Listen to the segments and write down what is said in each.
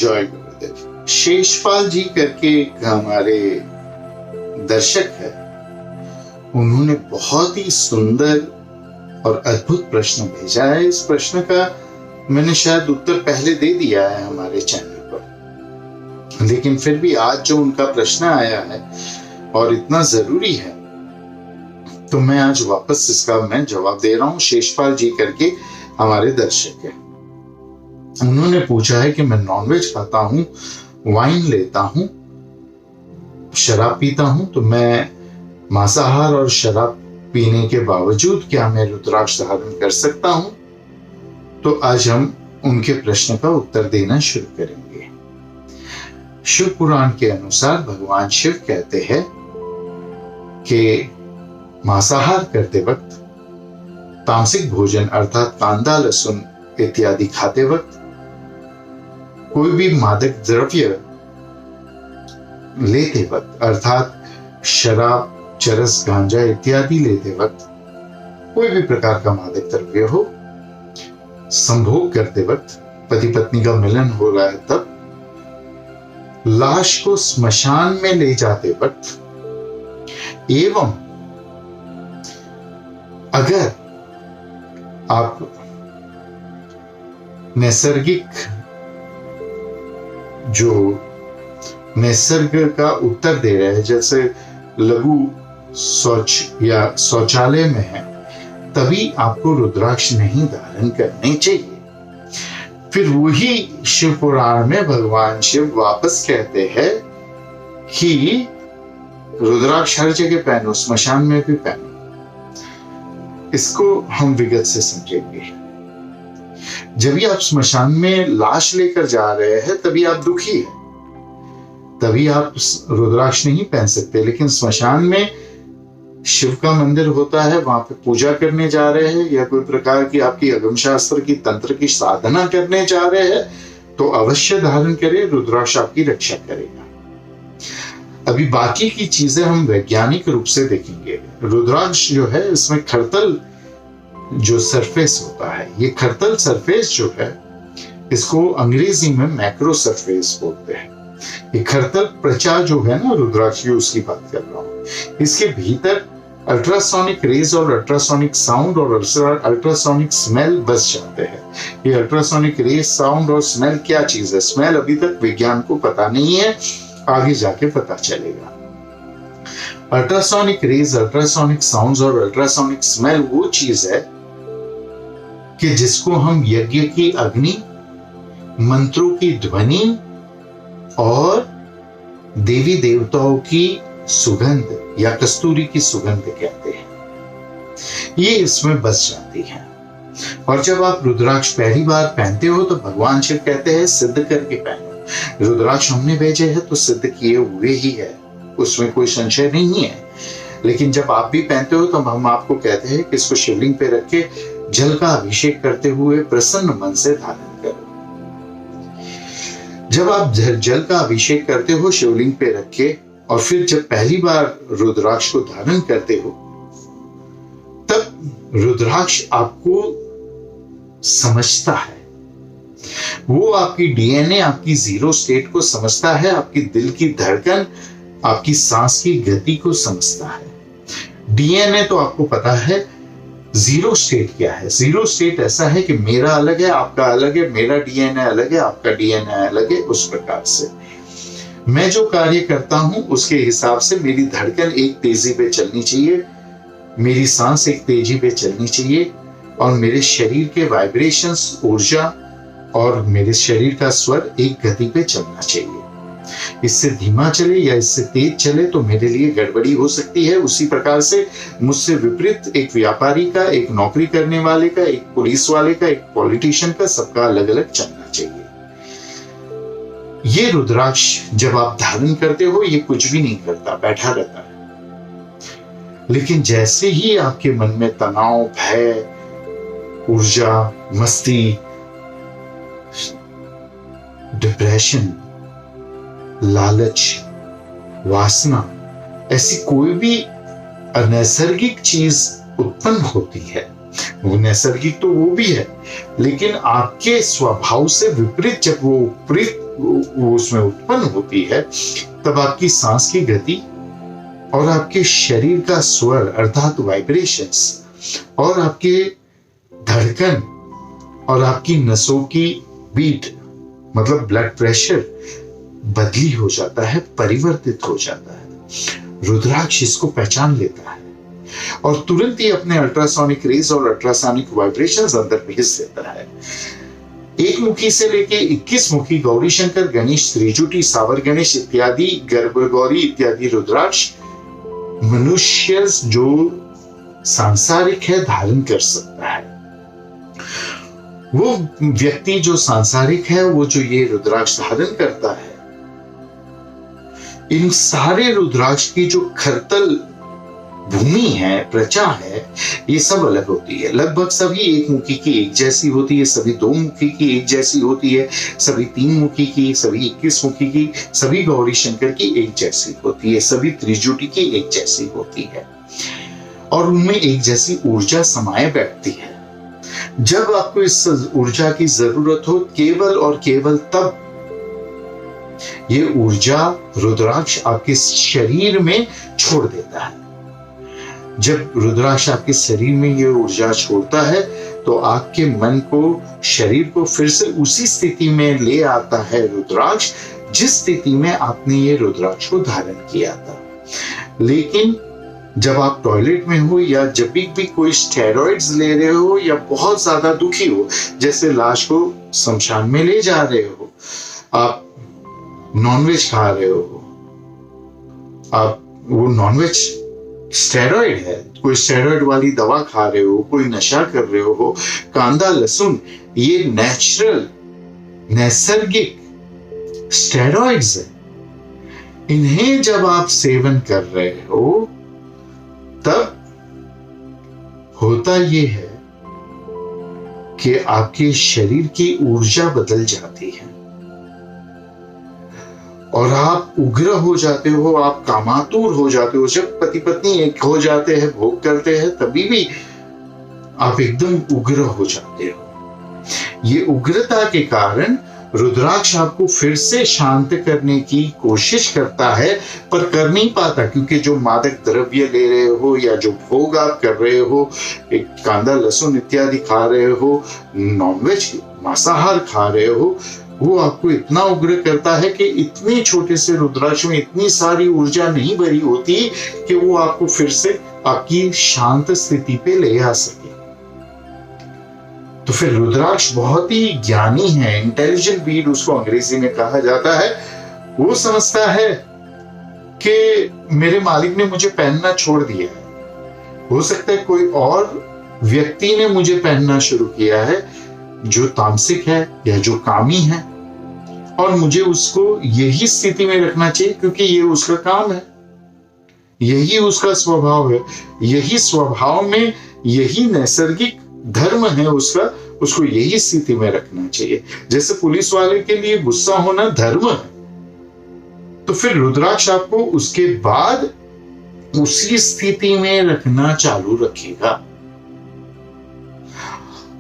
जय गुरुदेव। शेषपाल जी करके एक हमारे दर्शक है, उन्होंने बहुत ही सुंदर और अद्भुत प्रश्न भेजा है। इस प्रश्न का मैंने शायद उत्तर पहले दे दिया है हमारे चैनल पर, लेकिन फिर भी आज जो उनका प्रश्न आया है और इतना जरूरी है, तो मैं आज वापस इसका मैं जवाब दे रहा हूं। शेषपाल जी करके हमारे दर्शक है, उन्होंने पूछा है कि मैं नॉनवेज खाता हूं, वाइन लेता हूं, शराब पीता हूं, तो मैं मांसाहार और शराब पीने के बावजूद क्या मैं रुद्राक्ष धारण कर सकता हूं? तो आज हम उनके प्रश्न का उत्तर देना शुरू करेंगे। शिव पुराण के अनुसार भगवान शिव कहते हैं कि मांसाहार करते वक्त, तामसिक भोजन अर्थात कांदा लहसुन इत्यादि खाते वक्त, कोई भी मादक द्रव्य लेते वक्त अर्थात शराब चरस गांजा इत्यादि लेते वक्त, कोई भी प्रकार का मादक द्रव्य हो, संभोग करते वक्त, पति पत्नी का मिलन हो रहा है तब, लाश को स्मशान में ले जाते वक्त, एवं अगर आप नैसर्गिक जो निसर्ग का उत्तर दे रहे हैं, जैसे लघु शौच या शौचालय में है, तभी आपको रुद्राक्ष नहीं धारण करने चाहिए। फिर वही शिव पुराण में भगवान शिव वापस कहते हैं कि रुद्राक्ष हर जगह पहनो, स्मशान में भी पहनो। इसको हम विगत से समझेंगे। जब भी आप स्मशान में लाश लेकर जा रहे हैं, तभी आप दुखी हैं, तभी आप रुद्राक्ष नहीं पहन सकते। लेकिन स्मशान में शिव का मंदिर होता है, वहां पे पूजा करने जा रहे हैं या कोई प्रकार की आपकी अगम शास्त्र की तंत्र की साधना करने जा रहे हैं, तो अवश्य धारण करें, रुद्राक्ष आपकी रक्षा करेगा। अभी बाकी की चीजें हम वैज्ञानिक रूप से देखेंगे। रुद्राक्ष जो है, इसमें खरतल जो सरफेस होता है, ये खरतल सरफेस जो है, इसको अंग्रेजी में मैक्रो सरफेस बोलते हैं। ये खरतल प्रचा जो है ना रुद्राक्ष की, उसकी बात कर रहा हूं। इसके भीतर अल्ट्रासोनिक रेज और अल्ट्रासोनिक साउंड और अल्ट्रासोनिक स्मेल बस जाते हैं। ये अल्ट्रासोनिक रेज, साउंड और स्मेल क्या चीज है? स्मेल अभी तक विज्ञान को पता नहीं है, आगे जाके पता चलेगा। अल्ट्रासोनिक रेज, अल्ट्रासोनिक साउंड्स और अल्ट्रासोनिक स्मेल वो चीज है कि जिसको हम यज्ञ की अग्नि, मंत्रों की ध्वनि और देवी देवताओं की सुगंध या कस्तूरी की सुगंध कहते हैं, ये इसमें बस जाती है। और जब आप रुद्राक्ष पहली बार पहनते हो, तो भगवान शिव कहते हैं सिद्ध करके पहनो। रुद्राक्ष हमने भेजे हैं तो सिद्ध किए हुए ही है, उसमें कोई संशय नहीं है। लेकिन जब आप भी पहनते हो, तो हम आपको कहते हैं कि इसको शिवलिंग पे रख के जल का अभिषेक करते हुए प्रसन्न मन से धारण करो। जब आप जल का अभिषेक करते हो शिवलिंग पे रख के, और फिर जब पहली बार रुद्राक्ष को धारण करते हो, तब रुद्राक्ष आपको समझता है। वो आपकी डीएनए, आपकी जीरो स्टेट को समझता है, आपकी दिल की धड़कन, आपकी सांस की गति को समझता है। डीएनए तो आपको पता है, जीरो स्टेट क्या है? जीरो स्टेट ऐसा है कि मेरा अलग है, आपका अलग है, मेरा डीएनए अलग है, आपका डीएनए अलग है। उस प्रकार से मैं जो कार्य करता हूं, उसके हिसाब से मेरी धड़कन एक तेजी पे चलनी चाहिए, मेरी सांस एक तेजी पे चलनी चाहिए, और मेरे शरीर के वाइब्रेशंस, ऊर्जा और मेरे शरीर का स्वर एक गति पे चलना चाहिए। इससे धीमा चले या इससे तेज चले तो मेरे लिए गड़बड़ी हो सकती है। उसी प्रकार से मुझसे विपरीत एक व्यापारी का, एक नौकरी करने वाले का, एक पुलिस वाले का, एक पॉलिटिशियन का, सबका अलग अलग चलना चाहिए। ये रुद्राक्ष जब आप धारण करते हो, ये कुछ भी नहीं करता, बैठा रहता है। लेकिन जैसे ही आपके मन में तनाव, भय, ऊर्जा, मस्ती, डिप्रेशन, लालच, वासना, ऐसी कोई भी अनैसर्गिक चीज उत्पन्न होती है, वो नैसर्गिक तो वो भी है, लेकिन आपके स्वभाव से विपरीत जब वो उसमें उत्पन्न होती है, तब आपकी सांस की गति और आपके शरीर का स्वर अर्थात वाइब्रेशंस और आपके धड़कन और आपकी नसों की बीट मतलब ब्लड प्रेशर बदली हो जाता है, परिवर्तित हो जाता है। रुद्राक्ष इसको पहचान लेता है और तुरंत ही अपने अल्ट्रासोनिक रेज और अल्ट्रासोनिक वाइब्रेशंस अंदर भेज देता है। एक मुखी से लेके 21 मुखी गौरी शंकर, गणेश, त्रिजुटी, सावर गणेश इत्यादि, गर्भ गौरी इत्यादि रुद्राक्ष मनुष्य जो सांसारिक है धारण कर सकता है। वो व्यक्ति जो सांसारिक है, वो जो ये रुद्राक्ष धारण करता है, इन सारे रुद्राक्ष की जो खरतल भूमि है, प्रजा है, ये सब अलग होती है। लगभग सभी एक मुखी की एक जैसी होती है, सभी दो मुखी की एक जैसी होती है, सभी 3 मुखी की, सभी 21 मुखी की, सभी गौरी शंकर की एक जैसी होती है, सभी त्रिजुटी की एक जैसी होती है और उनमें एक जैसी ऊर्जा समाये बैठती है। जब आपको इस ऊर्जा की जरूरत हो, केवल और केवल तब ये ऊर्जा रुद्राक्ष आपके शरीर में छोड़ देता है। जब रुद्राक्ष आपके शरीर में ये ऊर्जा छोड़ता है तो आपके मन को, शरीर को फिर से उसी स्थिति में ले आता है रुद्राक्ष, जिस स्थिति में आपने ये रुद्राक्ष को धारण किया था। लेकिन जब आप टॉयलेट में हो या जब भी कोई स्टेरॉइड्स ले रहे हो या बहुत ज्यादा दुखी हो, जैसे लाश को शमशान में ले जा रहे हो, आप नॉनवेज खा रहे हो, आप वो नॉनवेज स्टेरॉइड है, कोई स्टेरॉइड वाली दवा खा रहे हो, कोई नशा कर रहे हो, कांदा लहसुन, ये नेचुरल नैसर्गिक स्टेरॉइड्स है। इन्हें जब आप सेवन कर रहे हो तब होता ये है कि आपके शरीर की ऊर्जा बदल जाती है और आप उग्र हो जाते हो, आप कामातुर हो जाते हो। जब पति पत्नी एक हो जाते हैं, भोग करते हैं, तभी भी आप एकदम उग्र हो जाते हो। ये उग्रता के कारण रुद्राक्ष आपको फिर से शांत करने की कोशिश करता है, पर कर नहीं पाता, क्योंकि जो मादक द्रव्य ले रहे हो या जो भोग आप कर रहे हो, एक कांदा लहसुन इत्यादि खा रहे हो, नॉनवेज मांसाहार खा रहे हो, वो आपको इतना उग्र करता है कि इतने छोटे से रुद्राक्ष में इतनी सारी ऊर्जा नहीं भरी होती कि वो आपको फिर से आपकी शांत स्थिति पे ले आ सके। तो फिर रुद्राक्ष बहुत ही ज्ञानी है, इंटेलिजेंट बीड उसको अंग्रेजी में कहा जाता है। वो समझता है कि मेरे मालिक ने मुझे पहनना छोड़ दिया है, हो सकता है कोई और व्यक्ति ने मुझे पहनना शुरू किया है जो तामसिक है या जो कामी है, और मुझे उसको यही स्थिति में रखना चाहिए क्योंकि ये उसका काम है, यही उसका स्वभाव है, यही स्वभाव में यही नैसर्गिक धर्म है उसका, उसको यही स्थिति में रखना चाहिए। जैसे पुलिस वाले के लिए गुस्सा होना धर्म है, तो फिर रुद्राक्ष आपको उसके बाद उसी स्थिति में रखना चालू रखेगा।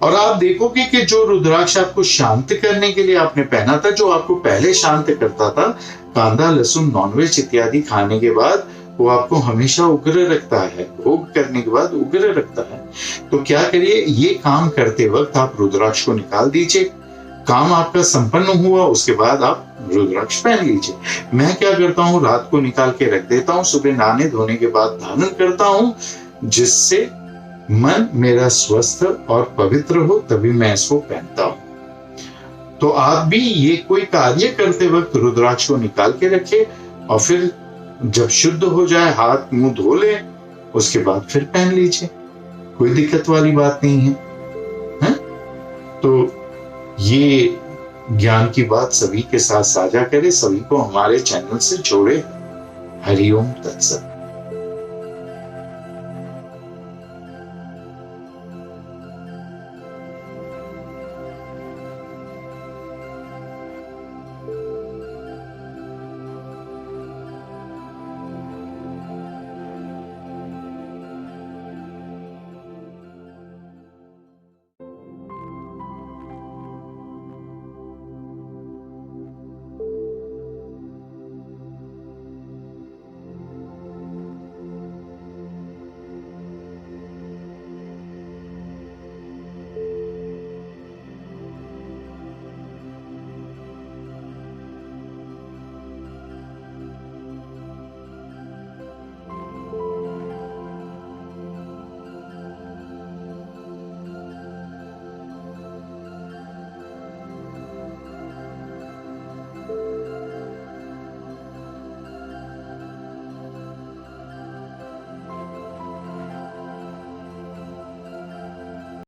और आप देखोगे कि जो रुद्राक्ष आपको शांत करने के लिए आपने पहना था, जो आपको पहले शांत करता था, कांदा लहसुन नॉनवेज इत्यादि खाने के बाद, वो आपको हमेशा उग्र रखता है, भोग करने के बाद उग्र रखता है। तो क्या करिए, ये काम करते वक्त आप रुद्राक्ष को निकाल दीजिए। काम आपका संपन्न हुआ, उसके बाद आप रुद्राक्ष पहन लीजिए। मैं क्या करता हूँ, रात को निकाल के रख देता हूँ, सुबह नहाने धोने के बाद धारण करता हूँ, जिससे मन मेरा स्वस्थ और पवित्र हो, तभी मैं इसको पहनता हूं। तो आप भी ये कोई कार्य करते वक्त रुद्राक्ष को निकाल के रखे और फिर जब शुद्ध हो जाए, हाथ मुंह धो ले, उसके बाद फिर पहन लीजिए, कोई दिक्कत वाली बात नहीं है? तो ये ज्ञान की बात सभी के साथ साझा करें, सभी को हमारे चैनल से जोड़े। हरिओम तत्सत।